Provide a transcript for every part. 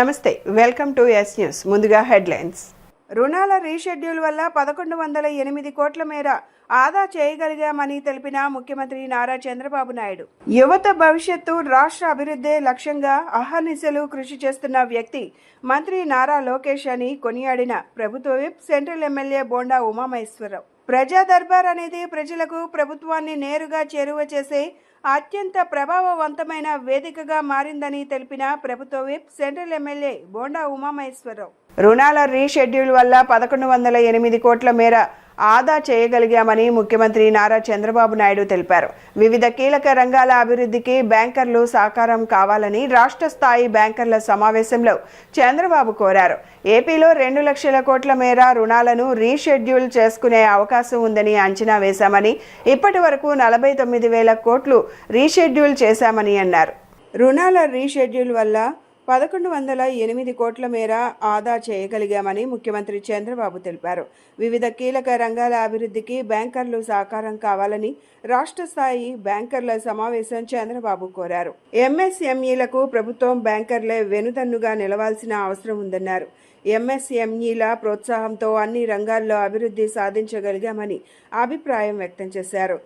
నమస్తే, welcome to yes news. ముందుగా headlines. రుణాల రీషెడ్యూల్ వల్ల 1108 కోట్ల మేర ఆదా చేయగలిగామని తెలిపిన ముఖ్యమంత్రి నారా చంద్రబాబు నాయుడు. యువత భవిష్యత్తు, రాష్ట్ర అభివృద్ధి లక్ష్యంగా అహర్నిశలు కృషి చేస్తున్న వ్యక్తి మంత్రి నారా లోకేష్ అని కొనియాడిన ప్రభుత్వ whip central MLA Bonda Umamaheswararao. ప్రజా దర్బార్ అనేది ప్రజలకు ప్రభుత్వాన్ని నేరుగా చేరువ చేసే అత్యంత ప్రభావవంతమైన వేదికగా మారిందని తెలిపిన ప్రభుత్వ whip central MLA Bonda Umamaheswararao. రుణాల రీషెడ్యూల్ వల్ల 1108 కోట్ల మేర ఆదా చేయగలిగామని ముఖ్యమంత్రి నారా చంద్రబాబు నాయుడు తెలిపారు. వివిధ కీలక రంగాల అభివృద్ధికి బ్యాంకర్లు సహకారం కావాలని రాష్ట్ర స్థాయి బ్యాంకర్ల సమావేశంలో చంద్రబాబు కోరారు. ఏపీలో 2 లక్షల కోట్ల మేర రుణాలను రీషెడ్యూల్ చేసుకునే అవకాశం ఉందని అంచనా వేశామని, ఇప్పటి వరకు 49,000 కోట్లు రీషెడ్యూల్ చేశామని అన్నారు. రుణాల రీషెడ్యూల్ వల్ల 1108 కోట్ల మేర ఆదా చేయగలిగామని ముఖ్యమంత్రి చంద్రబాబు తెలిపారు. వివిధ కీలక రంగాల అభివృద్ధికి బ్యాంకర్లు సహకారం కావాలని రాష్ట్ర స్థాయి బ్యాంకర్ల సమావేశం చంద్రబాబు కోరారు. ఎంఎస్ఎంఈలకు ప్రభుత్వం బ్యాంకర్లే వెనుదన్నుగా నిలవాల్సిన అవసరం ఉందన్నారు. ఎంఎస్ఎంఈల ప్రోత్సాహంతో అన్ని రంగాల్లో అభివృద్ధి సాధించగలిగామని అభిప్రాయం వ్యక్తం చేశారు.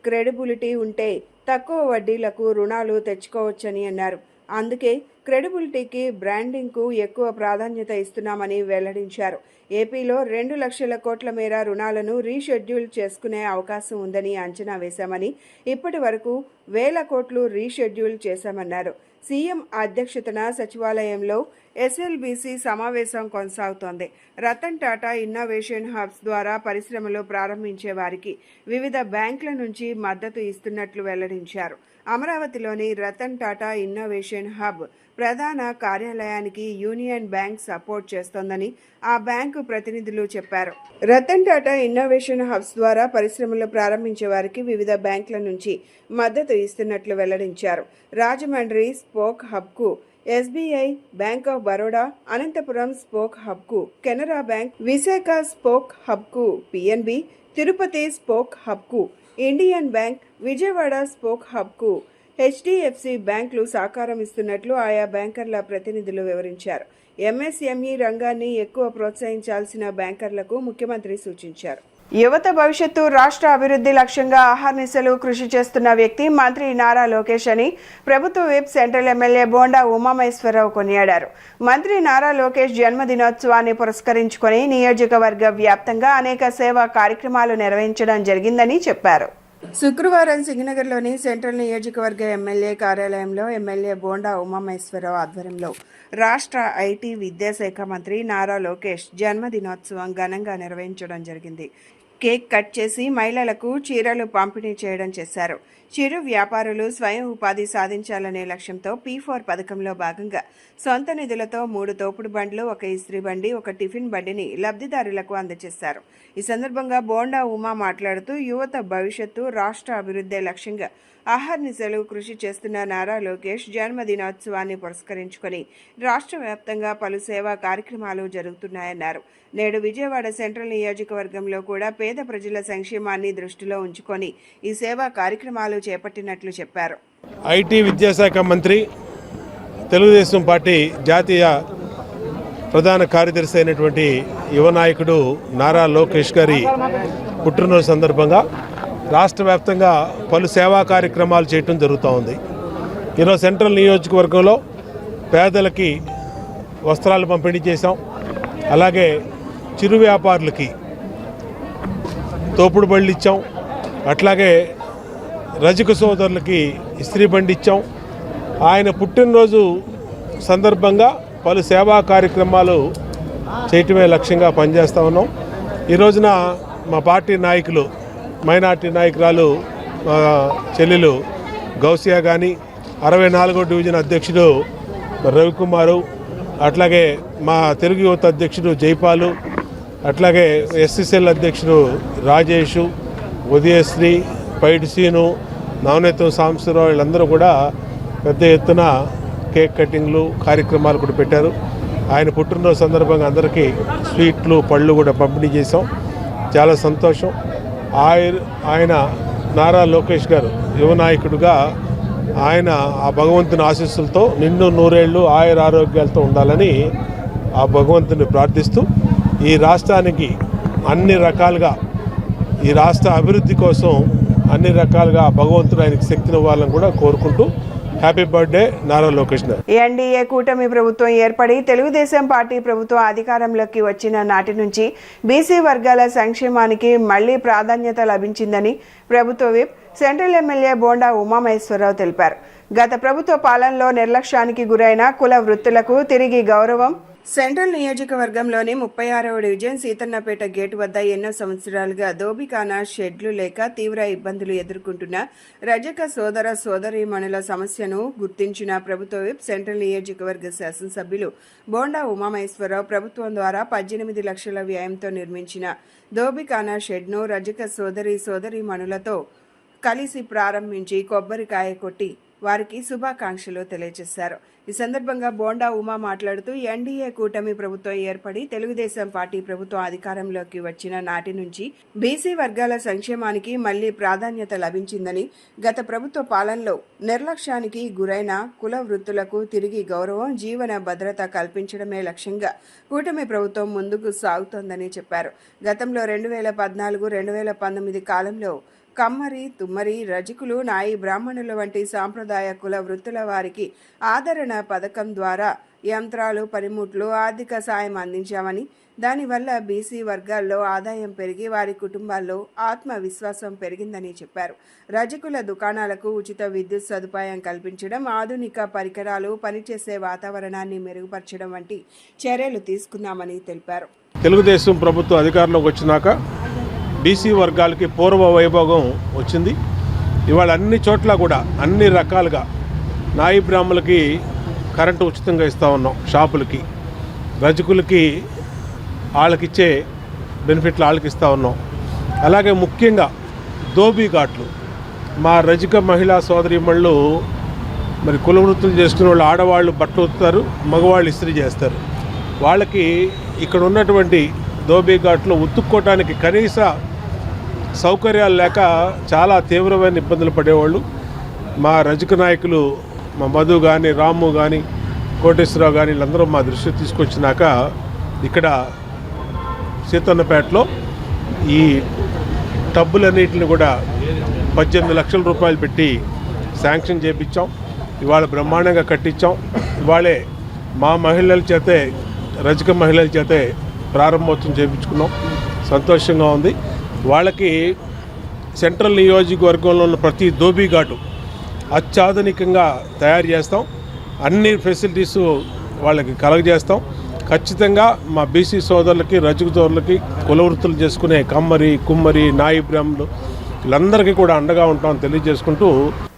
క్రెడిబిలిటీ ఉంటే తక్కువ వడ్డీలకు రుణాలు తెచ్చుకోవచ్చని అన్నారు. అందుకే క్రెడిబిలిటీకి, బ్రాండింగ్కు ఎక్కువ ప్రాధాన్యత ఇస్తున్నామని వెల్లడించారు. ఏపీలో 2 లక్షల కోట్ల మేర రుణాలను రీషెడ్యూల్ చేసుకునే అవకాశం ఉందని అంచనా వేశామని, ఇప్పటి వరకు 1,000 కోట్లు రీషెడ్యూల్ చేశామన్నారు. సీఎం అధ్యక్షతన సచివాలయంలో ఎస్ఎల్బీసీ సమావేశం కొనసాగుతోంది. రతన్ టాటా ఇన్నోవేషన్ హబ్స్ ద్వారా పరిశ్రమలు ప్రారంభించే వారికి వివిధ బ్యాంకుల నుంచి మద్దతు ఇస్తున్నట్లు వెల్లడించారు. అమరావతిలోని రతన్ టాటా ఇన్నోవేషన్ హబ్ ప్రధాన కార్యాలయానికి యూనియన్ బ్యాంక్ సపోర్ట్ చేస్తోందని ఆ బ్యాంకు ప్రతినిధులు చెప్పారు. రతన్ టాటా ఇన్నోవేషన్ హబ్స్ ద్వారా పరిశ్రమలు ప్రారంభించే వారికి వివిధ బ్యాంకుల నుంచి మద్దతు ఇస్తున్నట్లు వెల్లడించారు. రాజమండ్రి స్పోక్ హబ్కు SBI, bank of Baroda, Anantapur spoke హబ్కు కెనరా బ్యాంక్, విశాఖ స్పోక్ హబ్కు పిఎన్బి, తిరుపతి స్పోక్ హబ్కు ఇండియన్ బ్యాంక్, విజయవాడ స్పోక్ హబ్కు హెచ్డిఎఫ్సి బ్యాంకులు సహకారం ఇస్తున్నట్లు ఆయా బ్యాంకర్ల ప్రతినిధులు వివరించారు. ఎంఎస్ఎంఈ రంగాన్ని ఎక్కువ ప్రోత్సహించాల్సిన బ్యాంకర్లకు ముఖ్యమంత్రి సూచించారు. యువత భవిష్యత్తు, రాష్ట్ర అభివృద్ధి లక్ష్యంగా అహర్నిశలు కృషి చేస్తున్న వ్యక్తి మంత్రి నారా లోకేష్ అని ప్రభుత్వ whip central MLA Bonda Umamaheswararao కొనియాడారు. మంత్రి నారా లోకేష్ జన్మదినోత్సవాన్ని పురస్కరించుకొని నియోజకవర్గ వ్యాప్తంగా అనేక సేవా కార్యక్రమాలు నిర్వహించడం జరిగిందని చెప్పారు. శుక్రవారం సింగనగర్లోని సెంట్రల్ నియోజకవర్గ ఎమ్మెల్యే కార్యాలయంలో ఎమ్మెల్యే బోండా ఉమామహేశ్వరరావు ఆధ్వర్యంలో రాష్ట్ర ఐటీ విద్యాశాఖ మంత్రి నారా లోకేష్ జన్మదినోత్సవం ఘనంగా నిర్వహించడం జరిగింది. కేక్ కట్ చేసి మహిళలకు చీరలు పంపిణీ చేయడం చేశారు. చిరు వ్యాపారులు స్వయం ఉపాధి సాధించాలనే లక్ష్యంతో P4 పథకంలో భాగంగా సొంత నిధులతో 3 తోపుడు బండ్లు, 1 ఇస్త్రీ బండి, 1 టిఫిన్ బండిని లబ్ధిదారులకు అందజేశారు. ఈ సందర్భంగా బోండా ఉమా మాట్లాడుతూ యువత భవిష్యత్తు, రాష్ట్ర అభివృద్ధి లక్ష్యంగా అహర్నిశలు కృషి చేస్తున్న నారా లోకేష్ జన్మదినోత్సవాన్ని పురస్కరించుకొని రాష్ట్ర వ్యాప్తంగా పలు సేవా కార్యక్రమాలు జరుగుతున్నాయన్నారు. నేడు విజయవాడ సెంట్రల్ నియోజకవర్గంలో కూడా పేద ప్రజల సంక్షేమాన్ని దృష్టిలో ఉంచుకొని ఈ సేవా కార్యక్రమాలు చేపట్టినట్లు చెప్పారు. ఐటీ విద్యాశాఖ మంత్రి, తెలుగుదేశం పార్టీ జాతీయ ప్రధాన కార్యదర్శి అయినటువంటి యువ నాయకుడు నారా లోకేష్ గారి పుట్టినరోజు సందర్భంగా రాష్ట్ర వ్యాప్తంగా పలు సేవా కార్యక్రమాలు చేయటం జరుగుతూ ఉంది. ఈరోజు సెంట్రల్ నియోజకవర్గంలో పేదలకి వస్త్రాలు పంపిణీ చేశాం. అలాగే చిరు వ్యాపారులకి తోపుడు బళ్ళు ఇచ్చాం. అట్లాగే రజక సోదరులకి ఇస్త్రీ బండి ఇచ్చాం. ఆయన పుట్టినరోజు సందర్భంగా పలు సేవా కార్యక్రమాలు చేయటమే లక్ష్యంగా పనిచేస్తూ ఉన్నాం. ఈ రోజున మా పార్టీ నాయకులు, మైనార్టీ నాయకురాలు చెల్లెలు గౌసియా కానీ, 64వ డివిజన్ అధ్యక్షుడు రవికుమారు, అట్లాగే మా తెలుగు యువత అధ్యక్షుడు జైపాలు, అట్లాగే ఎస్ఎస్ఎల్ అధ్యక్షుడు రాజేషు, ఉదయశ్రీ, పైడిసీను, నవనీతం సాంబశివరావు వీళ్ళందరూ కూడా పెద్ద ఎత్తున కేక్ కటింగ్లు కార్యక్రమాలు కూడా పెట్టారు. ఆయన పుట్టినరోజు సందర్భంగా అందరికీ స్వీట్లు, పళ్ళు కూడా పంపిణీ చేశాం. చాలా సంతోషం. ఆయన నారా లోకేష్ గారు యువ నాయకుడిగా ఆయన ఆ భగవంతుని ఆశీస్సులతో నిండు నూరేళ్ళు ఆయుర ఆరోగ్యాలతో ఉండాలని ఆ భగవంతుని ప్రార్థిస్తూ ఈ రాష్ట్రానికి అన్ని రకాలుగా ఈ రాష్ట్ర అభివృద్ధి కోసం అన్ని రకాలుగా భగవంతుడు ఆయనకి శక్తిని ఇవ్వాలని కూడా కోరుకుంటూ హ్యాపీ బర్త్డే నారా లోకేష్ గారు. ఎన్డీఏ కూటమి ప్రభుత్వం ఏర్పడి తెలుగుదేశం పార్టీ ప్రభుత్వం అధికారంలోకి వచ్చిన నాటి నుంచి బీసీ వర్గాల సంక్షేమానికి మళ్లీ ప్రాధాన్యత లభించిందని ప్రభుత్వ whip central MLA Bonda Umamaheswararao తెలిపారు. గత ప్రభుత్వ పాలనలో నిర్లక్ష్యానికి గురైన కుల వృత్తులకు తిరిగి గౌరవం. సెంట్రల్ నియోజకవర్గంలోని 36వ డివిజన్ సీతన్నపేట గేటు వద్ద ఎన్నో సంవత్సరాలుగా దోబిఖానా షెడ్లు లేక తీవ్ర ఇబ్బందులు ఎదుర్కొంటున్న రజక సోదర సోదరీమణుల సమస్యను గుర్తించిన ప్రభుత్వ విప్ సెంట్రల్ నియోజకవర్గ శాసనసభ్యులు బోండా ఉమామహేశ్వరరావు ప్రభుత్వం ద్వారా 18 లక్షల వ్యయంతో నిర్మించిన దోబిఖానా షెడ్ను రజక సోదరీమణులతో కలిసి ప్రారంభించి కొబ్బరికాయ కొట్టి వారికి శుభాకాంక్షలు తెలియజేశారు. ఈ సందర్భంగా బోండా ఉమా మాట్లాడుతూ ఎన్డీఏ కూటమి ప్రభుత్వం ఏర్పడి తెలుగుదేశం పార్టీ ప్రభుత్వం అధికారంలోకి వచ్చిన నాటి నుంచి బీసీ వర్గాల సంక్షేమానికి మళ్లీ ప్రాధాన్యత లభించిందని, గత ప్రభుత్వ పాలనలో నిర్లక్ష్యానికి గురైన కుల వృత్తులకు తిరిగి గౌరవం, జీవన భద్రత కల్పించడమే లక్ష్యంగా కూటమి ప్రభుత్వం ముందుకు సాగుతోందని చెప్పారు. గతంలో 2014-2019 కాలంలో కమ్మరి, తుమ్మరి, రజకులు, నాయి బ్రాహ్మణుల వంటి సాంప్రదాయ కుల వృత్తుల వారికి ఆదరణ పథకం ద్వారా యంత్రాలు, పనిముట్లు, ఆర్థిక సాయం అందించామని, దానివల్ల బీసీ వర్గాల్లో ఆదాయం పెరిగి వారి కుటుంబాల్లో ఆత్మవిశ్వాసం పెరిగిందని చెప్పారు. రజకుల దుకాణాలకు ఉచిత విద్యుత్ సదుపాయం కల్పించడం, ఆధునిక పరికరాలు, పనిచేసే వాతావరణాన్ని మెరుగుపరచడం వంటి చర్యలు తీసుకున్నామని తెలిపారు. తెలుగుదేశం ప్రభుత్వం అధికారంలోకి వచ్చినాక బీసీ వర్గాలకి పూర్వ వైభోగం వచ్చింది. ఇవాళ అన్ని చోట్ల కూడా అన్ని రకాలుగా నాయి బ్రాహ్మణులకి కరెంటు ఉచితంగా ఇస్తూ ఉన్నాం, షాపులకి, రజకులకి వాళ్ళకిచ్చే బెనిఫిట్లు వాళ్ళకి ఇస్తూ ఉన్నాం. అలాగే ముఖ్యంగా ధోబీ ఘాట్లు మా రజక మహిళా సోదరీమణులు మరి కుల వృత్తులు చేసుకునే వాళ్ళు ఆడవాళ్ళు బట్టలు ఉతుకుతారు, మగవాళ్ళు ఇస్త్రీ చేస్తారు. వాళ్ళకి ఇక్కడ ఉన్నటువంటి ధోబీ ఘాట్లు ఉతుక్కోవడానికి కనీస సౌకర్యాలు లేక చాలా తీవ్రమైన ఇబ్బందులు పడేవాళ్ళు. మా రజక నాయకులు మా మధు కానీ, రాము కానీ, కోటేశ్వరరావు కానీ వీళ్ళందరూ మా దృష్టికి తీసుకొచ్చినాక ఇక్కడ సీతన్నపేటలో ఈ టబ్బులన్నిటిని కూడా 18 లక్షల రూపాయలు పెట్టి శాంక్షన్ చేయించాం. ఇవాళ బ్రహ్మాండంగా కట్టించాం. ఇవాళే మా మహిళల చేతే, రజక మహిళల చేతే ప్రారంభోత్సవం చేయించుకున్నాం. సంతోషంగా ఉంది. వాళ్ళకి సెంట్రల్ నియోజకవర్గంలో ఉన్న ప్రతి ధోబీ ఘాటు అత్యాధునికంగా తయారు చేస్తాం. అన్ని ఫెసిలిటీస్ వాళ్ళకి కలగజేస్తాం. ఖచ్చితంగా మా బీసీ సోదరులకి, రజక సోదరులకి, కుల వృత్తులు చేసుకునే కమ్మరి, కుమ్మరి, నాయి బ్రాహ్మణులు వీళ్ళందరికీ కూడా అండగా ఉంటామని తెలియజేసుకుంటూ,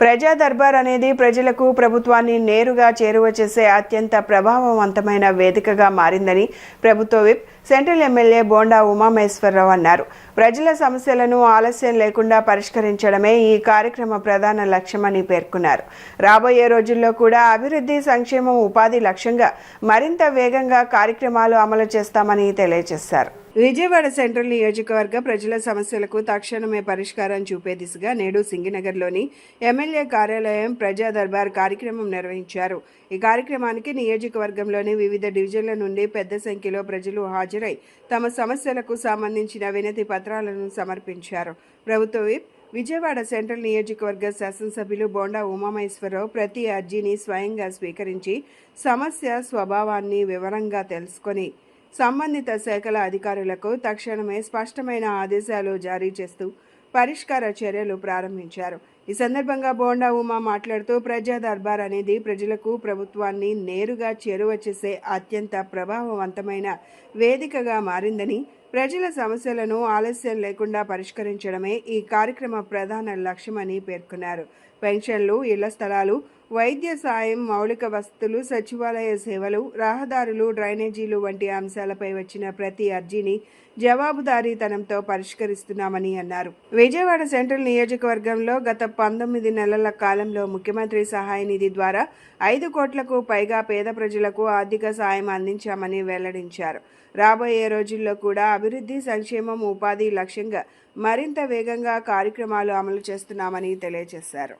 ప్రజా దర్బార్ అనేది ప్రజలకు ప్రభుత్వాన్ని నేరుగా చేరువ చేసే అత్యంత ప్రభావవంతమైన వేదికగా మారిందని ప్రభుత్వ whip central MLA Bonda Umamaheswararao అన్నారు. ప్రజల సమస్యలను ఆలస్యం లేకుండా పరిష్కరించడమే ఈ కార్యక్రమ ప్రధాన లక్ష్యమని పేర్కొన్నారు. రాబోయే రోజుల్లో కూడా అభివృద్ధి, సంక్షేమం, ఉపాధి లక్ష్యంగా మరింత వేగంగా కార్యక్రమాలు అమలు చేస్తామని తెలియజేశారు. విజయవాడ సెంట్రల్ నియోజకవర్గ ప్రజల సమస్యలకు తక్షణమే పరిష్కారం చూపే దిశగా నేడు సింగినగర్లోని ఎమ్మెల్యే కార్యాలయం ప్రజా దర్బార్ కార్యక్రమం నిర్వహించారు. ఈ కార్యక్రమానికి నియోజకవర్గంలోని వివిధ డివిజన్ల నుండి పెద్ద సంఖ్యలో ప్రజలు హాజరై తమ సమస్యలకు సంబంధించిన వినతి పత్రాలను సమర్పించారు. ప్రభుత్వ విప్ విజయవాడ సెంట్రల్ నియోజకవర్గ శాసనసభ్యులు బోండా ఉమామహేశ్వరరావు ప్రతి అర్జీని స్వయంగా స్వీకరించి సమస్య స్వభావాన్ని వివరంగా తెలుసుకొని సంబంధిత శాఖల అధికారులకు తక్షణమే స్పష్టమైన ఆదేశాలు జారీ చేస్తూ పరిష్కార చర్యలు ప్రారంభించారు. ఈ సందర్భంగా బోండా ఉమా మాట్లాడుతూ ప్రజా దర్బార్ అనేది ప్రజలకు ప్రభుత్వాన్ని నేరుగా చేరువ చేసే అత్యంత ప్రభావవంతమైన వేదికగా మారిందని, ప్రజల సమస్యలను ఆలస్యం లేకుండా పరిష్కరించడమే ఈ కార్యక్రమ ప్రధాన లక్ష్యమని పేర్కొన్నారు. పెన్షన్లు, ఇళ్ల స్థలాలు, వైద్య సాయం, మౌలిక వసతులు, సచివాలయ సేవలు, రహదారులు, డ్రైనేజీలు వంటి అంశాలపై వచ్చిన ప్రతి అర్జీని జవాబుదారీతనంతో పరిష్కరిస్తున్నామని అన్నారు. విజయవాడ సెంట్రల్ నియోజకవర్గంలో గత 19 నెలల కాలంలో ముఖ్యమంత్రి సహాయ నిధి ద్వారా 5 కోట్లకు పైగా పేద ప్రజలకు ఆర్థిక సాయం అందించామని వెల్లడించారు. రాబోయే రోజుల్లో కూడా అభివృద్ధి, సంక్షేమం, ఉపాధి లక్ష్యంగా మరింత వేగంగా కార్యక్రమాలు అమలు చేస్తున్నామని తెలియజేశారు.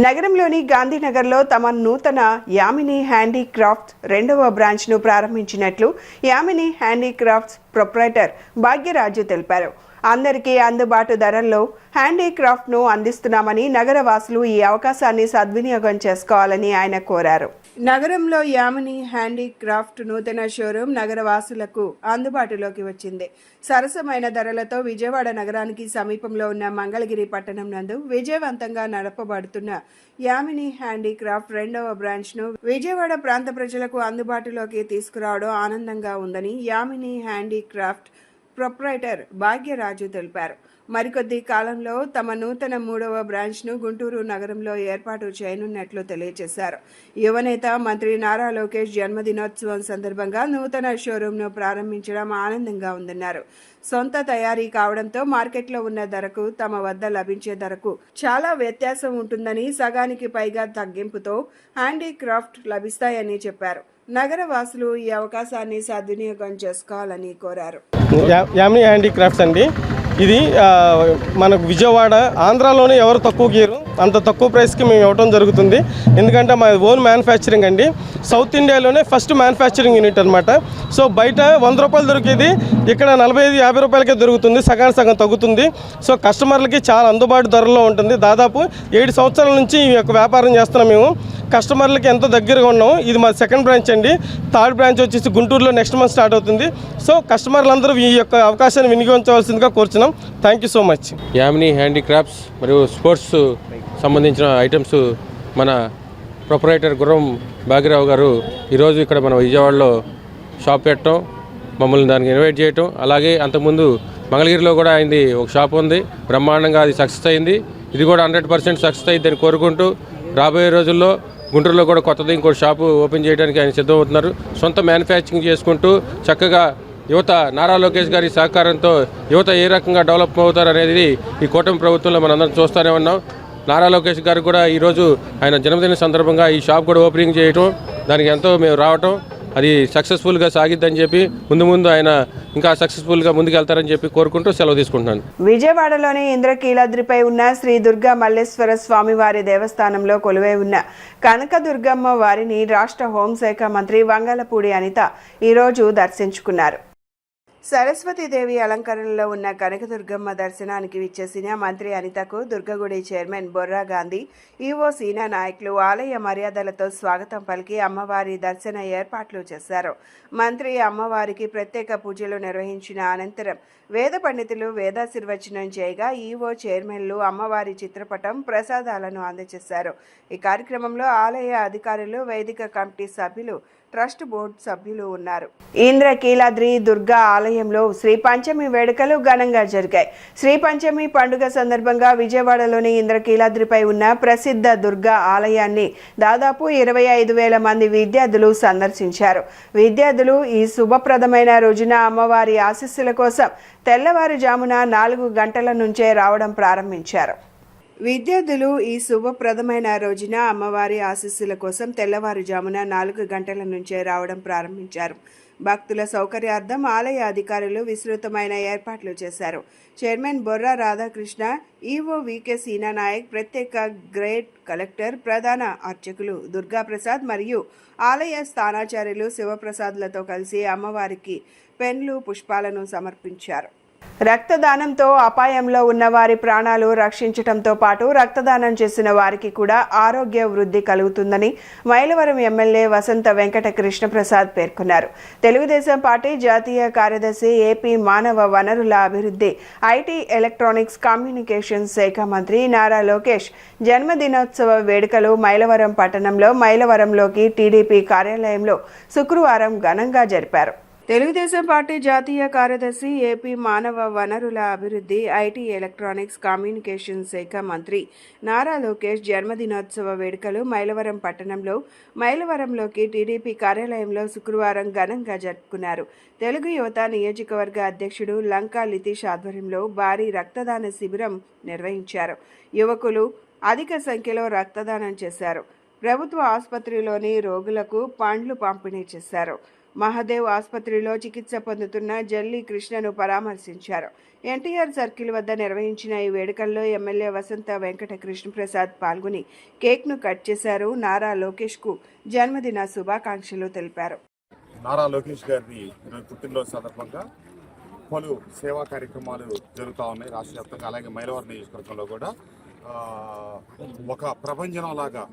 నగరంలోని గాంధీనగర్లో తమ నూతన యామిని హ్యాండీక్రాఫ్ట్స్ 2వ బ్రాంచ్ను ప్రారంభించినట్లు యామిని హ్యాండీక్రాఫ్ట్స్ ప్రొప్రైటర్ భాగ్యరాజు తెలిపారు. అందరికీ అందుబాటు ధరల్లో హ్యాండీక్రాఫ్ట్ను అందిస్తున్నామని నగర వాసులు ఈ అవకాశాన్ని సద్వినియోగం చేసుకోవాలని ఆయన కోరారు. నగరంలో యామిని హ్యాండీక్రాఫ్ట్ నూతన షోరూం నగర వాసులకు అందుబాటులోకి వచ్చింది. సరసమైన ధరలతో విజయవాడ నగరానికి సమీపంలో ఉన్న మంగళగిరి పట్టణం నందు విజయవంతంగా నడపబడుతున్న యామిని హ్యాండీక్రాఫ్ట్ 2వ బ్రాంచ్ను విజయవాడ ప్రాంత ప్రజలకు అందుబాటులోకి తీసుకురావడం ఆనందంగా ఉందని యామిని హ్యాండీక్రాఫ్ట్ ప్రొప్రైటర్ భాగ్యరాజు తెలిపారు. మరికొద్ది కాలంలో తమ నూతన 3వ బ్రాంచ్ను గుంటూరు నగరంలో ఏర్పాటు చేయనున్నట్లు తెలియజేశారు. యువనేత మంత్రి నారా లోకేష్ జన్మదినోత్సవం సందర్భంగా నూతన షోరూంను ప్రారంభించడం ఆనందంగా ఉందన్నారు. సొంత తయారీ కావడంతో మార్కెట్లో ఉన్న ధరకు తమ వద్ద లభించే ధరకు చాలా వ్యత్యాసం ఉంటుందని, సగానికి పైగా తగ్గింపుతో హ్యాండీక్రాఫ్ట్ లభిస్తాయని చెప్పారు. నగర వాసులు ఈ అవకాశాన్ని సద్వినియోగం చేసుకోవాలని కోరారు. యామిని హ్యాండీక్రాఫ్ట్స్ అండి, ఇది మనకు విజయవాడ, ఆంధ్రాలోనే ఎవరు తక్కువ గీరు అంత తక్కువ ప్రైస్కి మేము ఇవ్వడం జరుగుతుంది. ఎందుకంటే మా ఓన్ మ్యానుఫ్యాక్చరింగ్ అండి. సౌత్ ఇండియాలోనే ఫస్ట్ మ్యానుఫ్యాక్చరింగ్ యూనిట్ అనమాట. సో బయట 100 రూపాయలు దొరికేది ఇక్కడ 45-50 రూపాయలకే దొరుకుతుంది, సగానికి సగం తగ్గుతుంది. సో కస్టమర్లకి చాలా అందుబాటు ధరల్లో ఉంటుంది. దాదాపు 7 సంవత్సరాల నుంచి ఈ యొక్క వ్యాపారం చేస్తున్నాం మేము. కస్టమర్లకి ఎంతో దగ్గరగా ఉన్నాము. ఇది మా 2nd బ్రాంచ్ అండి. 3rd బ్రాంచ్ వచ్చేసి గుంటూరులో నెక్స్ట్ మంత్ స్టార్ట్ అవుతుంది. సో కస్టమర్లందరూ ఈ యొక్క అవకాశాన్ని వినియోగించవలసిందిగా కోరుచున్నాం. Thank you so much. Yamini handicrafts మరియు స్పోర్ట్స్ సంబంధించిన ఐటమ్స్ మన ప్రొపరేటర్ గుర్రం భాగ్యరావు గారు ఈరోజు ఇక్కడ మన విజయవాడలో షాప్ పెట్టడం, మమ్మల్ని దానికి ఇన్వైట్ చేయటం, అలాగే అంతకుముందు మంగళగిరిలో కూడా అయింది ఒక షాప్ ఉంది, బ్రహ్మాండంగా అది సక్సెస్ అయింది. ఇది కూడా 100% సక్సెస్ అయిందని కోరుకుంటూ రాబోయే రోజుల్లో గుంటూరులో కూడా కొత్తది ఇంకో షాపు ఓపెన్ చేయడానికి ఆయన సిద్ధమవుతున్నారు. సొంత మ్యానుఫ్యాక్చరింగ్ చేసుకుంటూ చక్కగా యువత నారా లోకేష్ గారి సహకారంతో యువత ఏ రకంగా డెవలప్ అవుతారు అనేది ఈ కూటమి ప్రభుత్వంలో మనందరం చూస్తూనే ఉన్నాం. నారా లోకేష్ గారు కూడా ఈరోజు ఆయన జన్మదిన సందర్భంగా ఈ షాప్ కూడా ఓపెనింగ్ చేయటం, దానికి ఎంతో మేము రావటం, అది సక్సెస్ఫుల్గా సాగిద్దని చెప్పి ముందు ఆయన ఇంకా సక్సెస్ఫుల్గా ముందుకెళ్తారని చెప్పి కోరుకుంటూ సెలవు తీసుకుంటున్నాను. విజయవాడలోని ఇంద్రకీలాద్రిపై ఉన్న శ్రీ దుర్గా మల్లేశ్వర స్వామివారి దేవస్థానంలో కొలువై ఉన్న కనకదుర్గమ్మ వారిని రాష్ట్ర హోంశాఖ మంత్రి వంగలపూడి అనిత ఈరోజు దర్శించుకున్నారు. సరస్వతీదేవి అలంకరణలో ఉన్న కనకదుర్గమ్మ దర్శనానికి విచ్చేసిన మంత్రి అనితకు దుర్గగుడి చైర్మన్ బొర్రా గాంధీ, ఈవో సీనా నాయకులు ఆలయ మర్యాదలతో స్వాగతం పలికి అమ్మవారి దర్శన ఏర్పాట్లు చేశారు. మంత్రి అమ్మవారికి ప్రత్యేక పూజలు నిర్వహించిన అనంతరం వేద పండితులు వేదాశీర్వచనం చేయగా ఈవో చైర్మన్లు అమ్మవారి చిత్రపటం, ప్రసాదాలను అందజేశారు. ఈ కార్యక్రమంలో ఆలయ అధికారులు, వేదిక కమిటీ సభ్యులు, ట్రస్ట్ బోర్డు సభ్యులు ఉన్నారు. ఇంద్రకీలాద్రి దుర్గా ఆలయంలో శ్రీ పంచమి వేడుకలు ఘనంగా జరిగాయి. శ్రీ పంచమి పండుగ సందర్భంగా విజయవాడలోని ఇంద్రకీలాద్రిపై ఉన్న ప్రసిద్ధ దుర్గా ఆలయాన్ని దాదాపు 25,000 మంది విద్యార్థులు సందర్శించారు. విద్యార్థులు ఈ శుభప్రదమైన రోజున అమ్మవారి ఆశీస్సుల కోసం తెల్లవారుజామున 4 గంటల నుంచే రావడం ప్రారంభించారు. విద్యార్థులు ఈ శుభప్రదమైన రోజున అమ్మవారి ఆశీస్సుల కోసం తెల్లవారుజామున 4 గంటల నుంచే రావడం ప్రారంభించారు. భక్తుల సౌకర్యార్థం ఆలయ అధికారులు విస్తృతమైన ఏర్పాట్లు చేశారు. Chairman Borra Radhakrishna, EO VK Seena Naik, ప్రత్యేక గ్రేడ్ కలెక్టర్, ప్రధాన అర్చకులు దుర్గాప్రసాద్ మరియు ఆలయ స్థానాచార్యులు శివప్రసాద్లతో కలిసి అమ్మవారికి పెన్లు, పుష్పాలను సమర్పించారు. రక్తదానంతో అపాయంలో ఉన్న వారి ప్రాణాలు రక్షించడంతో పాటు రక్తదానం చేసిన వారికి కూడా ఆరోగ్య వృద్ధి కలుగుతుందని మైలవరం ఎమ్మెల్యే వసంత వెంకట కృష్ణప్రసాద్ పేర్కొన్నారు. తెలుగుదేశం పార్టీ జాతీయ కార్యదర్శి, ఏపీ మానవ వనరుల అభివృద్ధి, ఐటీ, ఎలక్ట్రానిక్స్, కమ్యూనికేషన్స్ శాఖ మంత్రి నారా లోకేష్ జన్మదినోత్సవ వేడుకలు మైలవరం పట్టణంలో మైలవరంలోకి టీడీపీ కార్యాలయంలో శుక్రవారం ఘనంగా జరిపారు. తెలుగుదేశం పార్టీ జాతీయ కార్యదర్శి, ఏపీ మానవ వనరుల అభివృద్ధి, ఐటీ, ఎలక్ట్రానిక్స్, కమ్యూనికేషన్ శాఖ మంత్రి నారా లోకేష్ జన్మదినోత్సవ వేడుకలు మైలవరం పట్టణంలో మైలవరంలోకి టీడీపీ కార్యాలయంలో శుక్రవారం ఘనంగా జరుపుకున్నారు. తెలుగు యువత నియోజకవర్గ అధ్యక్షుడు లంకా లితీష్ ఆధ్వర్యంలో భారీ రక్తదాన శిబిరం నిర్వహించారు. యువకులు అధిక సంఖ్యలో రక్తదానం చేశారు. ప్రభుత్వ ఆసుపత్రిలోని రోగులకు పండ్లు పంపిణీ చేశారు. మహదేవ్ ఆసుపత్రిలో చికిత్స పొందుతున్న జల్లి కృష్ణను పరామర్శించారు. ఎన్టీఆర్ సర్కిల్ వద్ద నిర్వహించిన ఈ వేడుకల్లో ఎమ్మెల్యే వసంత వెంకట కృష్ణప్రసాద్ పాల్గొని కేక్ను కట్ చేశారు. నారా లోకేష్కు జన్మదిన శుభాకాంక్షలు తెలిపారు. నారా లోకేష్ గారిని పుట్టినరోజు సందర్భంగా పలు సేవా కార్యక్రమాలు జరుగుతూ ఉన్నాయి రాష్ట్ర వ్యాప్తంగా. అలాగే మైలవరం నియోజకవర్గంలో కూడా ఒక ప్రభంజనంలాగా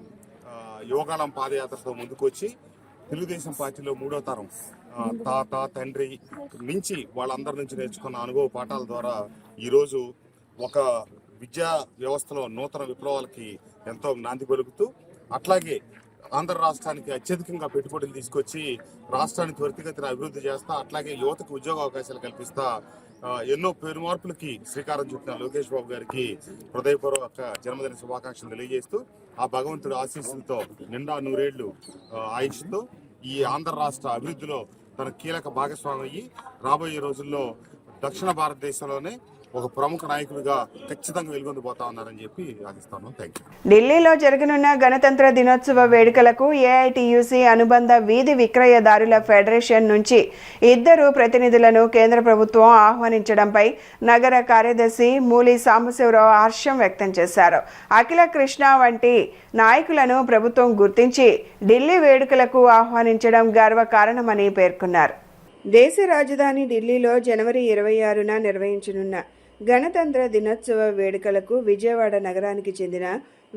యోగాలం పాదయాత్రతో ముందుకు వచ్చి తెలుగుదేశం పార్టీలో 3వ తరం తాత తండ్రి నుంచి వాళ్ళందరి నుంచి నేర్చుకున్న అనుభవ పాఠాల ద్వారా ఈరోజు ఒక విద్యా వ్యవస్థలో నూతన విప్లవాలకి ఎంతో నాంది పలుకుతూ, అట్లాగే ఆంధ్ర రాష్ట్రానికి అత్యధికంగా పెట్టుబడులు తీసుకొచ్చి రాష్ట్రాన్ని త్వరితగతిన అభివృద్ధి చేస్తా, అట్లాగే యువతకు ఉద్యోగ అవకాశాలు కల్పిస్తా ఎన్నో పేరు మార్పులకి శ్రీకారం చుట్టిన లోకేష్ బాబు గారికి హృదయపూర్వక జన్మదిన శుభాకాంక్షలు తెలియజేస్తూ, ఆ భగవంతుడి ఆశీస్సులతో నిండా 100 ఏళ్లు ఆయుష్తో ఈ ఆంధ్ర రాష్ట్ర అభివృద్ధిలో తన కీలక భాగస్వామి అయ్యి రాబోయే రోజుల్లో దక్షిణ భారతదేశంలోనే ఒక ప్రముఖ నాయకుడిగా ఖచ్చితంగా వెలుగొందిపోతా ఉన్నారని చెప్పి ఆశిస్తాను. Thank you. ఢిల్లీలో జరగనున్న గణతంత్ర దినోత్సవ వేడుకలకు ఏఐటీయూసీ అనుబంధ వీధి విక్రయదారుల ఫెడరేషన్ నుంచి 2 ప్రతినిధులను కేంద్ర ప్రభుత్వం ఆహ్వానించడంపై నగర కార్యదర్శి మూలి సాంబశివరావు హర్షం వ్యక్తం చేశారు. అఖిల కృష్ణ వంటి నాయకులను ప్రభుత్వం గుర్తించి ఢిల్లీ వేడుకలకు ఆహ్వానించడం గర్వకారణమని పేర్కొన్నారు. దేశ రాజధాని ఢిల్లీలో జనవరి 26న నిర్వహించనున్న గణతంత్ర దినోత్సవ వేడుకలకు విజయవాడ నగరానికి చెందిన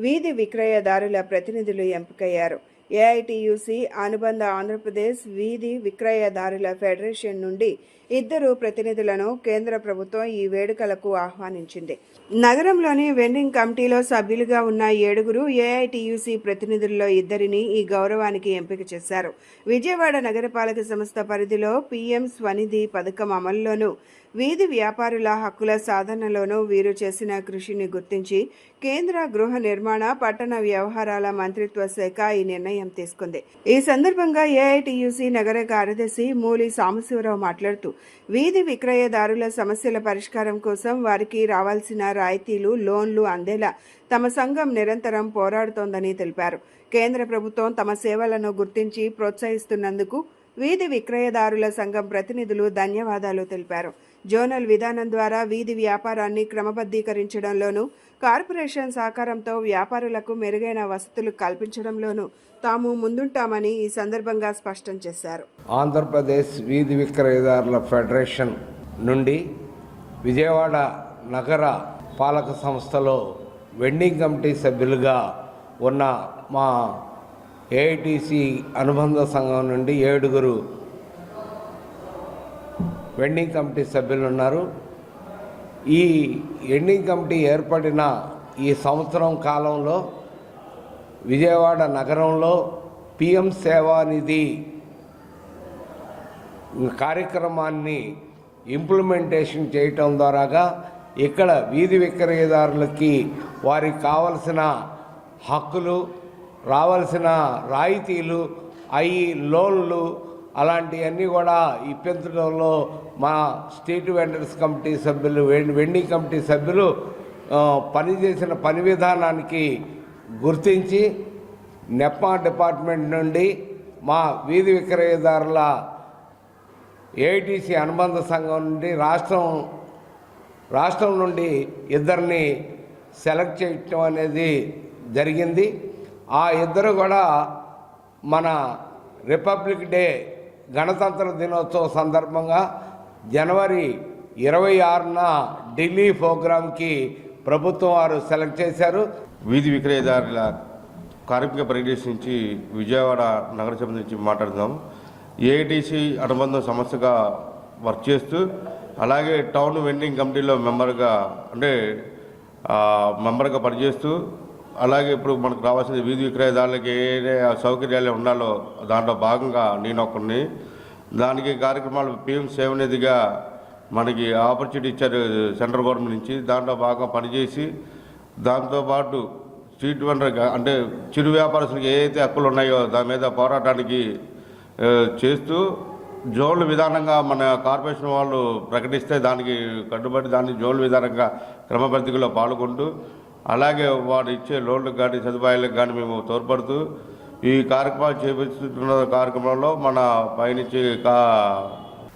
వీధి విక్రయదారుల ప్రతినిధులు ఎంపికయ్యారు. ఏఐటీయూసీ అనుబంధ ఆంధ్రప్రదేశ్ వీధి విక్రయదారుల ఫెడరేషన్ నుండి 2 ప్రతినిధులను కేంద్ర ప్రభుత్వం ఈ వేడుకలకు ఆహ్వానించింది. నగరంలోని వెండింగ్ కమిటీలో సభ్యులుగా ఉన్న 7 ఏఐటీయూసీ ప్రతినిధుల్లో 2 ఈ గౌరవానికి ఎంపిక చేశారు. విజయవాడ నగరపాలక సంస్థ పరిధిలో పీఎం స్వనిధి పథకం అమలులోనూ వీధి వ్యాపారుల హక్కుల సాధనలోనూ వీరు చేసిన కృషిని గుర్తించి కేంద్ర గృహ నిర్మాణ పట్టణ వ్యవహారాల మంత్రిత్వ శాఖ ఈ నిర్ణయం తీసుకుంది. ఈ సందర్భంగా ఏఐటీయూసీ నగర కార్యదర్శి మూలి సాంబశివరావు మాట్లాడుతూ, వీధి విక్రయదారుల సమస్యల పరిష్కారం కోసం వారికి రావాల్సిన రాయితీలు, లోన్లు అందేలా తమ సంఘం నిరంతరం పోరాడుతోందని తెలిపారు. కేంద్ర ప్రభుత్వం తమ సేవలను గుర్తించి ప్రోత్సహిస్తున్నందుకు వీధి విక్రయదారుల సంఘం ప్రతినిధులు ధన్యవాదాలు తెలిపారు. జోనల్ విధానం ద్వారా వీధి వ్యాపారాన్ని క్రమబద్ధీకరించడంలోనూ, కార్పొరేషన్ సహకారంతో వ్యాపారులకు మెరుగైన వసతులు కల్పించడంలోనూ తాము ముందుంటామని ఈ సందర్భంగా స్పష్టం చేశారు. ఆంధ్రప్రదేశ్ వీధి విక్రయదారుల ఫెడరేషన్ నుండి విజయవాడ నగర పాలక సంస్థలో వెండింగ్ కమిటీ సభ్యులుగా ఉన్న మా ఏఐటీసీ అనుబంధ సంఘం నుండి 7 వెండింగ్ కమిటీ సభ్యులు ఉన్నారు. ఈ వెండింగ్ కమిటీ ఏర్పడిన ఈ సంవత్సరం కాలంలో విజయవాడ నగరంలో పిఎం సేవానిధి కార్యక్రమాన్ని ఇంప్లిమెంటేషన్ చేయటం ద్వారాగా ఇక్కడ వీధి విక్రయదారులకి వారికి కావలసిన హక్కులు, రావాల్సిన రాయితీలు, లోన్లు అలాంటివన్నీ కూడా ఇప్పించడంలో మా స్ట్రీట్ వెండర్స్ కమిటీ సభ్యులు, వెండింగ్ కమిటీ సభ్యులు పనిచేసిన పని విధానానికి గుర్తించి నెప్మా డిపార్ట్మెంట్ నుండి మా వీధి విక్రయదారుల ఏఐటీసీ అనుబంధ సంఘం నుండి రాష్ట్రం నుండి 2 సెలెక్ట్ చేయటం అనేది జరిగింది. ఆ 2 కూడా మన రిపబ్లిక్ డే గణతంత్ర దినోత్సవం సందర్భంగా జనవరి 26న ఢిల్లీ ప్రోగ్రాంకి ప్రభుత్వం వారు సెలెక్ట్ చేశారు. వీధి విక్రయదారుల కార్మిక పరిరక్షణ నుంచి విజయవాడ నగర సభ నుంచి మాట్లాడుతున్నాం. ఏఐటీసీ అనుబంధం సంస్థగా వర్క్ చేస్తూ, అలాగే టౌన్ వెండింగ్ కమిటీలో మెంబర్గా పనిచేస్తూ, అలాగే ఇప్పుడు మనకు రావాల్సిన వీధి విక్రయదారులకి ఏ సౌకర్యాలు ఉండాలో దాంట్లో భాగంగా నేను ఒకరిని. దానికి కార్యక్రమాలు పిఎం సేవనిధిగా మనకి ఆపర్చునిటీ ఇచ్చారు సెంట్రల్ గవర్నమెంట్ నుంచి. దాంట్లో బాగా పనిచేసి దాంతోపాటు స్ట్రీట్ వెండర్ అంటే చిరు వ్యాపారస్తులకు ఏదైతే హక్కులు ఉన్నాయో దాని మీద పోరాటానికి చేస్తూ జోన్ల విధానంగా మన కార్పొరేషన్ వాళ్ళు ప్రకటిస్తే దానికి కట్టుబడి దాన్ని జోన్ల విధానంగా క్రమపద్ధతిలో పాల్గొంటూ అలాగే వాడు ఇచ్చే లోన్లకు కానీ సదుపాయాలకు కానీ మేము తోడ్పడుతూ ఈ కార్యక్రమాలు చేపడుతున్న కార్యక్రమంలో మన పైనుంచి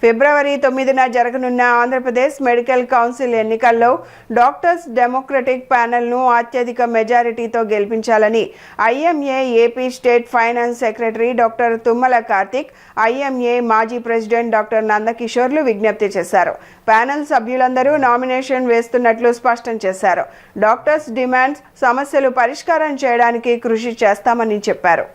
ఫిబ్రవరి 9న జరగనున్న ఆంధ్రప్రదేశ్ మెడికల్ కౌన్సిల్ ఎన్నికల్లో డాక్టర్స్ డెమోక్రటిక్ ప్యానెల్ను అత్యధిక మెజారిటీతో గెలిపించాలని IMA AP state finance secretary doctor Tummala Karthik, IMA మాజీ ప్రెసిడెంట్ డాక్టర్ నందకిషోర్లు విజ్ఞప్తి చేశారు. ప్యానెల్ సభ్యులందరూ నామినేషన్ వేస్తున్నట్లు స్పష్టం చేశారు. డాక్టర్స్ డిమాండ్స్, సమస్యలు పరిష్కారం చేయడానికి కృషి చేస్తామని చెప్పారు.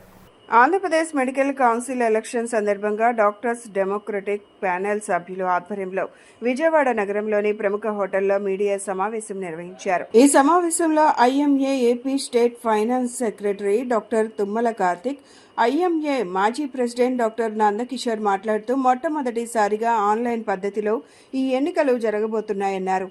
ఆంధ్రప్రదేశ్ మెడికల్ కౌన్సిల్ ఎలక్షన్ సందర్భంగా డాక్టర్స్ డెమోక్రటిక్ ప్యానెల్ సభ్యుల ఆధ్వర్యంలో విజయవాడ నగరంలోని ప్రముఖ హోటల్లో మీడియా సమావేశం నిర్వహించారు. ఈ సమావేశంలో IMA AP state finance secretary doctor Tummala Karthik, IMA మాజీ ప్రెసిడెంట్ డాక్టర్ నందకిషోర్ మాట్లాడుతూ మొట్టమొదటిసారిగా ఆన్లైన్ పద్ధతిలో ఈ ఎన్నికలు జరగబోతున్నాయన్నారు.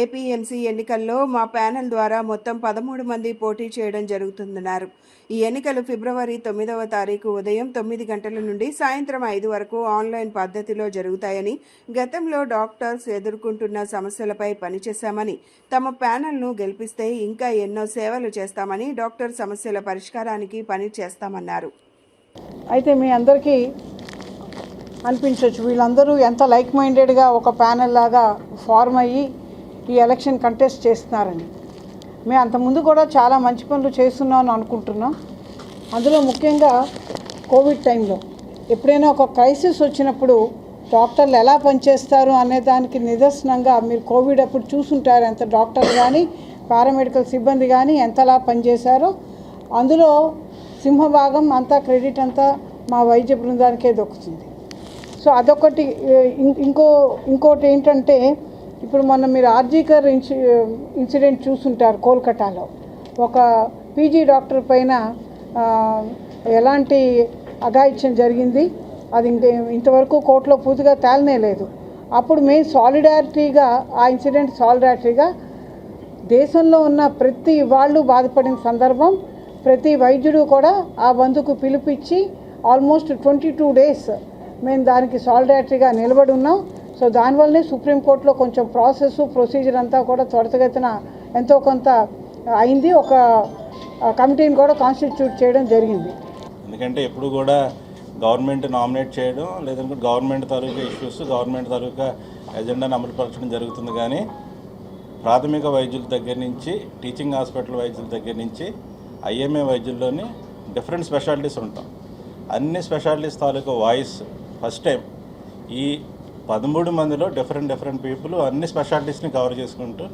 ఏపీఎంసీ ఎన్నికల్లో మా ప్యానెల్ ద్వారా మొత్తం 13 మంది పోటీ చేయడం జరుగుతుందన్నారు. ఈ ఎన్నికలు ఫిబ్రవరి 9వ తారీఖు ఉదయం 9 గంటల నుండి సాయంత్రం 5 వరకు ఆన్లైన్ పద్ధతిలో జరుగుతాయని, గతంలో డాక్టర్స్ ఎదుర్కొంటున్న సమస్యలపై పనిచేశామని, తమ ప్యానెల్ను గెలిపిస్తే ఇంకా ఎన్నో సేవలు చేస్తామని, డాక్టర్ సమస్యల పరిష్కారానికి పని చేస్తామన్నారు. అయితే మీ అందరికీ అనిపించవచ్చు వీళ్ళందరూ ఎంత లైక్ మైండెడ్గా ఒక ప్యానెల్ లాగా ఫార్మ్ అయ్యి ఈ ఎలక్షన్ కంటెస్ట్ చేస్తున్నారని. మేము అంతకుముందు కూడా చాలా మంచి పనులు చేస్తున్నామని అనుకుంటున్నాం. అందులో ముఖ్యంగా కోవిడ్ టైంలో ఎప్పుడైనా ఒక క్రైసిస్ వచ్చినప్పుడు డాక్టర్లు ఎలా పనిచేస్తారు అనే దానికి నిదర్శనంగా మీరు కోవిడ్ అప్పుడు చూసుంటారు. ఎంత డాక్టర్లు కానీ పారామెడికల్ సిబ్బంది కానీ ఎంతలా పనిచేశారో. అందులో సింహభాగం అంతా క్రెడిట్ అంతా మా వైద్య బృందానికే దొక్కుతుంది. సో అదొకటి. ఇంకోటి ఏంటంటే ఇప్పుడు మొన్న మీరు ఆర్జీకర్ ఇన్సిడెంట్ చూసుంటారు. కోల్కతాలో ఒక పీజీ డాక్టర్ పైన ఎలాంటి అఘాయిత్యం జరిగింది, అది ఇంతవరకు కోర్టులో పూర్తిగా తేలనే లేదు. అప్పుడు మేము సాలిడారిటీగా ఆ ఇన్సిడెంట్ సాలిడారిటీగా దేశంలో ఉన్న ప్రతి వాళ్ళు బాధపడిన సందర్భం, ప్రతి వైద్యుడు కూడా ఆ బంధుకు పిలిపించి ఆల్మోస్ట్ 22 days మేము దానికి సాలిడారిటీగా నిలబడి ఉన్నాం. సో దానివల్లనే సుప్రీంకోర్టులో కొంచెం ప్రొసీజర్ అంతా కూడా త్వరితగతిన ఎంతో కొంత అయింది. ఒక కమిటీని కూడా కాన్స్టిట్యూట్ చేయడం జరిగింది. ఎందుకంటే ఎప్పుడు కూడా గవర్నమెంట్ నామినేట్ చేయడం లేదంటే గవర్నమెంట్ తాలూకా ఇష్యూస్, గవర్నమెంట్ తాలూకా ఎజెండాను అమలుపరచడం జరుగుతుంది. కానీ ప్రాథమిక వైద్యుల దగ్గర నుంచి, టీచింగ్ హాస్పిటల్ వైద్యుల దగ్గర నుంచి ఐఎంఏ వైద్యుల్లోని డిఫరెంట్ స్పెషాలిటీస్ ఉంటాం. అన్ని స్పెషాలిటీస్ తాలూకా వాయిస్ ఫస్ట్ టైం ఈ 13 మందిలో డిఫరెంట్ పీపుల్ అన్ని స్పెషాలిటీస్ని కవర్ చేసుకుంటూ,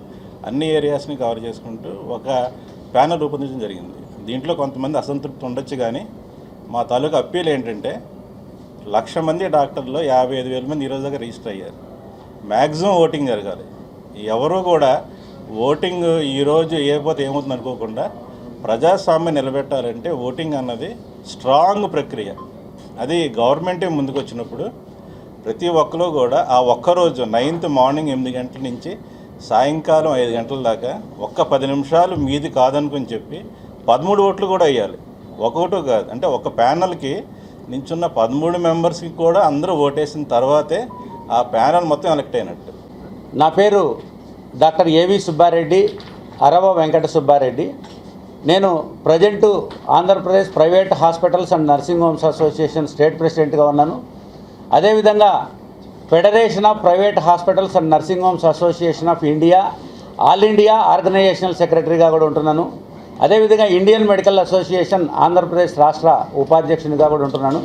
అన్ని ఏరియాస్ని కవర్ చేసుకుంటూ ఒక ప్యానల్ రూపొందించడం జరిగింది. దీంట్లో కొంతమంది అసంతృప్తి ఉండొచ్చు, కానీ మా తాలూకా అప్పీల్ ఏంటంటే 1,00,000 మంది డాక్టర్లో 55,000 మంది ఈరోజు దగ్గర రిజిస్టర్ అయ్యారు. మ్యాక్సిమం ఓటింగ్ జరగాలి. ఎవరు కూడా ఓటింగ్ ఈరోజు ఏపోతే ఏమవుతుంది అనుకోకుండా ప్రజాస్వామ్యం నిలబెట్టాలంటే ఓటింగ్ అన్నది స్ట్రాంగ్ ప్రక్రియ. అది గవర్నమెంటే ముందుకు వచ్చినప్పుడు ప్రతి ఒక్కరు కూడా ఆ ఒక్కరోజు 9th మార్నింగ్ 8 గంటల నుంచి సాయంకాలం 5 గంటల దాకా ఒక్క 10 నిమిషాలు మీది కాదనుకుని చెప్పి 13 ఓట్లు కూడా వేయాలి. ఒక్కొక్కటి కాదు, అంటే ఒక ప్యానల్కి నించున్న 13 మెంబర్స్కి కూడా అందరూ ఓటేసిన తర్వాతే ఆ ప్యానల్ మొత్తం ఎలక్ట్ అయినట్టు. నా పేరు డాక్టర్ ఏవి సుబ్బారెడ్డి, అరవ వెంకట సుబ్బారెడ్డి. నేను present Andhra Pradesh private hospitals and nursing homes association state ప్రెసిడెంట్గా ఉన్నాను. అదేవిధంగా federation of private hospitals and nursing homes association of India all India organisational సెక్రటరీగా కూడా ఉంటున్నాను. అదేవిధంగా ఇండియన్ మెడికల్ అసోసియేషన్ ఆంధ్రప్రదేశ్ రాష్ట్ర ఉపాధ్యక్షునిగా కూడా ఉంటున్నాను.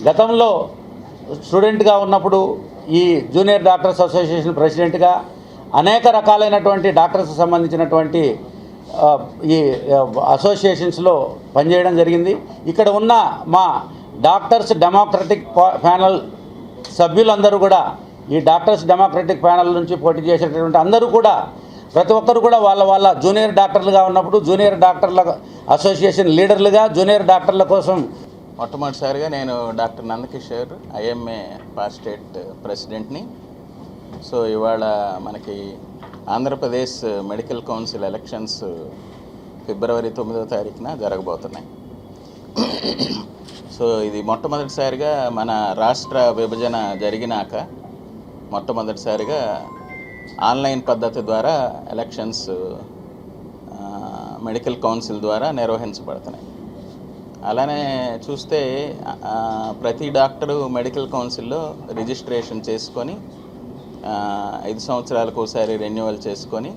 గతంలో స్టూడెంట్గా ఉన్నప్పుడు ఈ జూనియర్ డాక్టర్స్ అసోసియేషన్ ప్రెసిడెంట్గా అనేక రకాలైనటువంటి డాక్టర్స్ సంబంధించినటువంటి ఈ అసోసియేషన్స్లో పనిచేయడం జరిగింది. ఇక్కడ ఉన్న మా డాక్టర్స్ డెమోక్రటిక్ ప్యానల్ సభ్యులందరూ కూడా ఈ డాక్టర్స్ డెమోక్రటిక్ ప్యానల్ నుంచి పోటీ చేసేటటువంటి అందరూ కూడా ప్రతి ఒక్కరు కూడా వాళ్ళ జూనియర్ డాక్టర్లుగా ఉన్నప్పుడు జూనియర్ డాక్టర్ల అసోసియేషన్ లీడర్లుగా జూనియర్ డాక్టర్ల కోసం మొట్టమొదటిసారిగా నేను doctor Nandakishore IMA past state ప్రెసిడెంట్ని. సో ఇవాళ మనకి ఆంధ్రప్రదేశ్ మెడికల్ కౌన్సిల్ ఎలక్షన్స్ ఫిబ్రవరి 9వ తారీఖున జరగబోతున్నాయి. సో ఇది మొట్టమొదటిసారిగా మన రాష్ట్ర విభజన జరిగినాక మొట్టమొదటిసారిగా ఆన్లైన్ పద్ధతి ద్వారా ఎలక్షన్స్ మెడికల్ కౌన్సిల్ ద్వారా నిర్వహించబడుతున్నాయి. అలానే చూస్తే ప్రతి డాక్టరు మెడికల్ కౌన్సిల్లో రిజిస్ట్రేషన్ చేసుకొని 5 సంవత్సరాలకు ఒకసారి రెన్యువల్ చేసుకొని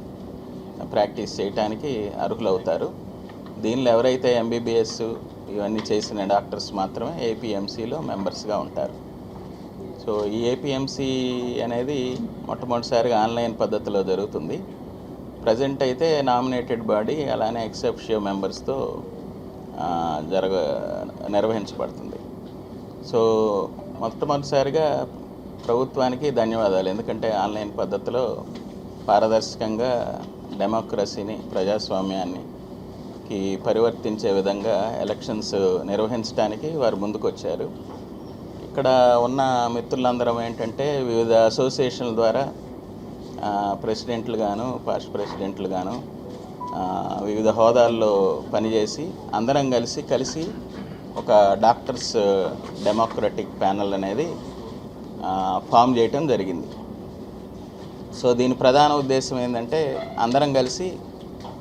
ప్రాక్టీస్ చేయడానికి అర్హులవుతారు. దీనిలో ఎవరైతే ఎంబీబీఎస్ ఇవన్నీ చేసిన డాక్టర్స్ మాత్రమే ఏపీఎంసీలో మెంబర్స్గా ఉంటారు. సో ఈ ఏపీఎంసీ అనేది మొట్టమొదటిసారిగా ఆన్లైన్ పద్ధతిలో జరుగుతుంది. ప్రజెంట్ అయితే నామినేటెడ్ బాడీ అలానే ఎక్సెప్షియో మెంబర్స్తో నిర్వహించబడుతుంది. సో మొట్టమొదటిసారిగా ప్రభుత్వానికి ధన్యవాదాలు. ఎందుకంటే ఆన్లైన్ పద్ధతిలో పారదర్శకంగా డెమోక్రసీని, ప్రజాస్వామ్యానికి పరివర్తించే విధంగా ఎలక్షన్స్ నిర్వహించడానికి వారు ముందుకొచ్చారు. ఇక్కడ ఉన్న మిత్రులందరం ఏంటంటే వివిధ అసోసియేషన్ల ద్వారా ప్రెసిడెంట్లు గాను, పాస్ట్ ప్రెసిడెంట్లు గాను వివిధ హోదాల్లో పనిచేసి అందరం కలిసి ఒక డాక్టర్స్ డెమోక్రటిక్ ప్యానెల్ అనేది ఫామ్ చేయటం జరిగింది. సో దీని ప్రధాన ఉద్దేశం ఏంటంటే అందరం కలిసి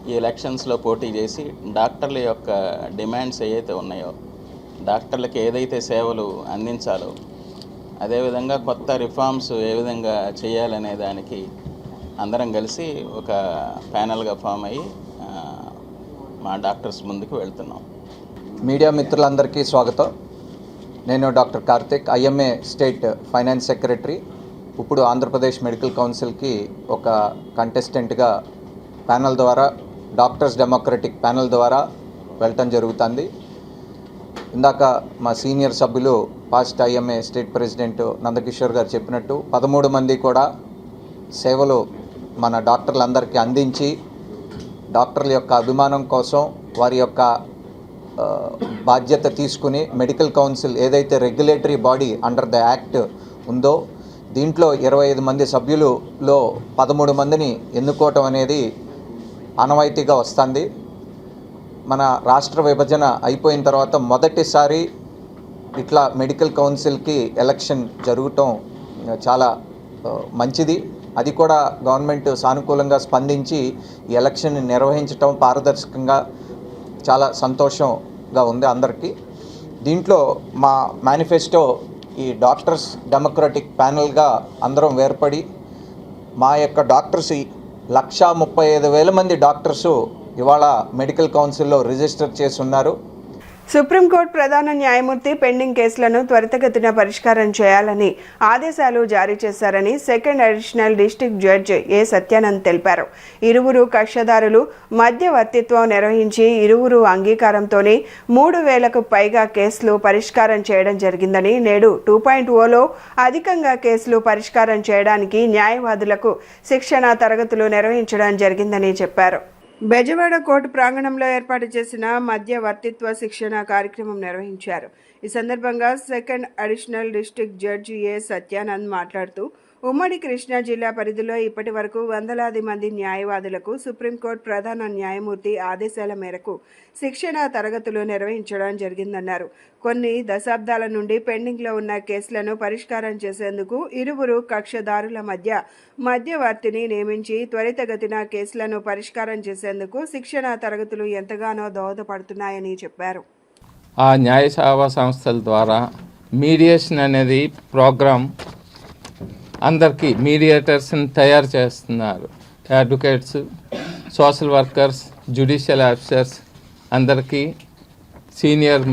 ఈ ఎలక్షన్స్లో పోటీ చేసి డాక్టర్ల యొక్క డిమాండ్స్ ఏవైతే ఉన్నాయో, డాక్టర్లకు ఏదైతే సేవలు అందించాలో, అదేవిధంగా కొత్త రిఫార్మ్స్ ఏ విధంగా చేయాలనే దానికి అందరం కలిసి ఒక ప్యానెల్గా ఫామ్ అయ్యి మా డాక్టర్స్ ముందుకు వెళ్తున్నాం. మీడియా మిత్రులందరికీ స్వాగతం. నేను doctor Karthik, IMA state finance secretary. ఇప్పుడు ఆంధ్రప్రదేశ్ మెడికల్ కౌన్సిల్కి ఒక కంటెస్టెంట్గా ప్యానెల్ ద్వారా, డాక్టర్స్ డెమోక్రటిక్ ప్యానెల్ ద్వారా వెళ్ళటం జరుగుతుంది. ఇందాక మా సీనియర్ సభ్యులు past IMA state president Nandakishore గారు చెప్పినట్టు 13 మంది కూడా సేవలు మన డాక్టర్లందరికీ అందించి డాక్టర్ల యొక్క అభిమానం కోసం వారి యొక్క బాధ్యత తీసుకుని మెడికల్ కౌన్సిల్ ఏదైతే regulatory body under the act ఉందో దీంట్లో 25 మంది సభ్యులలో 13 మందిని ఎన్నుకోవటం అనేది ఆనవాయితీగా వస్తుంది. మన రాష్ట్ర విభజన అయిపోయిన తర్వాత మొదటిసారి ఇట్లా మెడికల్ కౌన్సిల్కి ఎలక్షన్ జరగటం చాలా మంచిది. అది కూడా గవర్నమెంట్ సానుకూలంగా స్పందించి ఈ ఎలక్షన్ నిర్వహించటం పారదర్శకంగా చాలా సంతోషంగా ఉంది అందరికీ. దీంట్లో మా మేనిఫెస్టో ఈ డాక్టర్స్ డెమోక్రటిక్ ప్యానెల్గా అందరం ఏర్పడి మా యొక్క డాక్టర్స్ 135,000 మంది డాక్టర్సు ఇవాళ మెడికల్ కౌన్సిల్లో రిజిస్టర్ చేసి ఉన్నారు. సుప్రీంకోర్టు ప్రధాన న్యాయమూర్తి పెండింగ్ కేసులను త్వరితగతిన పరిష్కారం చేయాలని ఆదేశాలు జారీ చేశారని సెకండ్ అడిషనల్ డిస్ట్రిక్ట్ జడ్జి ఏ సత్యానంద్ తెలిపారు. ఇరువురు కక్షదారులు మధ్యవర్తిత్వం నిర్వహించి ఇరువురు అంగీకారంతోనే 3,000కు పైగా కేసులు పరిష్కారం చేయడం జరిగిందని, నేడు 2.0లో అధికంగా కేసులు పరిష్కారం చేయడానికి న్యాయవాదులకు శిక్షణా తరగతులు నిర్వహించడం జరిగిందని చెప్పారు. బెజవాడ కోర్టు ప్రాంగణంలో ఏర్పాటు చేసిన మధ్యవర్తిత్వ శిక్షణ కార్యక్రమం నిర్వహించారు. ఈ సందర్భంగా సెకండ్ అడిషనల్ డిస్ట్రిక్ట్ జడ్జి ఏ సత్యానంద్ మాట్లాడుతూ ఉమ్మడి కృష్ణా జిల్లా పరిధిలో ఇప్పటి వరకు వందలాది మంది న్యాయవాదులకు సుప్రీంకోర్టు ప్రధాన న్యాయమూర్తి ఆదేశాల మేరకు శిక్షణా తరగతులు నిర్వహించడం జరిగిందన్నారు. కొన్ని దశాబ్దాల నుండి పెండింగ్లో ఉన్న కేసులను పరిష్కారం చేసేందుకు ఇరువురు కక్షదారుల మధ్యవర్తిని నియమించి త్వరితగతిన కేసులను పరిష్కారం చేసేందుకు శిక్షణా తరగతులు ఎంతగానో దోహదపడుతున్నాయని చెప్పారు. ఆ న్యాయ సేవా సంస్థల ద్వారా మీడియేషన్ అనేది ప్రోగ్రాం అందరికీ మీడియేటర్స్ని తయారు చేస్తున్నారు. Advocates, social workers, judicial officers అందరికీ సీనియర్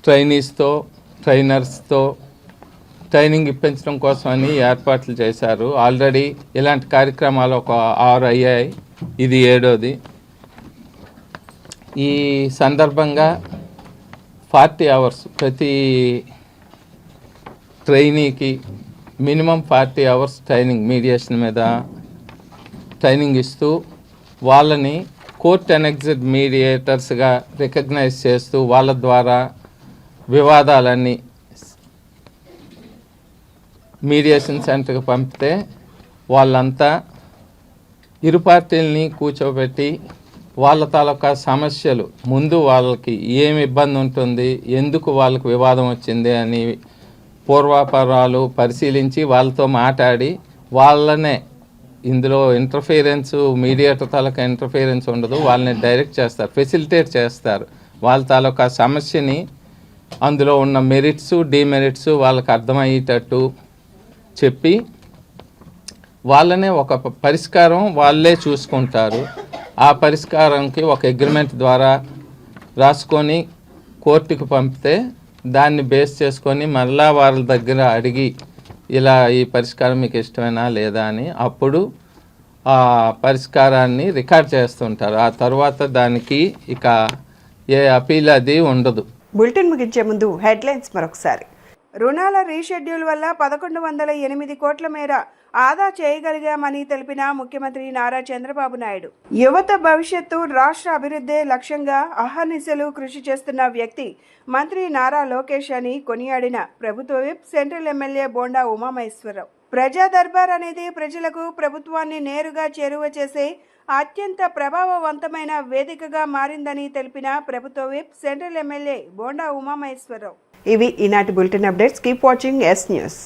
ట్రైనీస్తో, ట్రైనర్స్తో ట్రైనింగ్ ఇప్పించడం కోసమని ఏర్పాట్లు చేశారు. ఆల్రెడీ ఇలాంటి కార్యక్రమాలు ఒక 6 అయ్యాయి, ఇది 7వది. ఈ సందర్భంగా 40 అవర్స్ ప్రతి ట్రైనీకి మినిమం 40 అవర్స్ ట్రైనింగ్, మీడియేషన్ మీద ట్రైనింగ్ ఇస్తూ వాళ్ళని కోర్ట్ అనెక్స్డ్ మీడియేటర్స్గా రికగ్నైజ్ చేస్తూ వాళ్ళ ద్వారా వివాదాలన్నీ మీడియేషన్ సెంటర్కి పంపితే వాళ్ళంతా ఇరు పార్టీలని కూర్చోబెట్టి వాళ్ళ తాలూకా సమస్యలు ముందు వాళ్ళకి ఏమి ఇబ్బంది ఉంటుంది, ఎందుకు వాళ్ళకి వివాదం వచ్చింది అని పూర్వాపరాలు పరిశీలించి వాళ్ళతో మాట్లాడి వాళ్ళనే ఇందులో ఇంటర్ఫీరెన్స్ మీడియేటర్ తాలూకా ఇంటర్ఫీరెన్స్ ఉండదు, వాళ్ళని డైరెక్ట్ చేస్తారు, ఫెసిలిటేట్ చేస్తారు. వాళ్ళ తాలూకా సమస్యని అందులో ఉన్న మెరిట్స్ డిమెరిట్స్ వాళ్ళకి అర్థమయ్యేటట్టు చెప్పి వాళ్ళనే ఒక పరిష్కారం వాళ్ళే చూసుకుంటారు. ఆ పరిష్కారంకి ఒక అగ్రిమెంట్ ద్వారా రాసుకొని కోర్టుకు పంపితే దాన్ని బేస్ చేసుకొని మళ్ళా వాళ్ళ దగ్గర అడిగి ఇలా ఈ పరిష్కారం మీకు ఇష్టమేనా లేదా అని అప్పుడు ఆ పరిష్కారాన్ని రికార్డ్ చేస్తుంటారు. ఆ తర్వాత దానికి ఇక ఏ అపీల్ అది ఉండదు. బులెటిన్ ముగించే ముందు హెడ్లైన్స్ మరొకసారి. రుణాల రీషెడ్యూల్ వల్ల 1108 కోట్ల మేర ఆదా చేయగలిగామని తెలిపిన ముఖ్యమంత్రి నారా చంద్రబాబు నాయుడు. యువత భవిష్యత్తు రాష్ట్ర అభివృద్ధే లక్ష్యంగా అహర్నిశలు కృషి చేస్తున్న వ్యక్తి మంత్రి నారా లోకేష్ అని కొనియాడిన ప్రభుత్వ whip central MLA Bonda Umamaheswararao. ప్రజా దర్బార్ అనేది ప్రజలకు ప్రభుత్వాన్ని నేరుగా చేరువ చేసే అత్యంత ప్రభావవంతమైన వేదికగా మారిందని తెలిపిన ప్రభుత్వ whip central MLA Bonda Umamaheswararao. ఇవి ఈనాటి bulletin updates. Keep watching S news.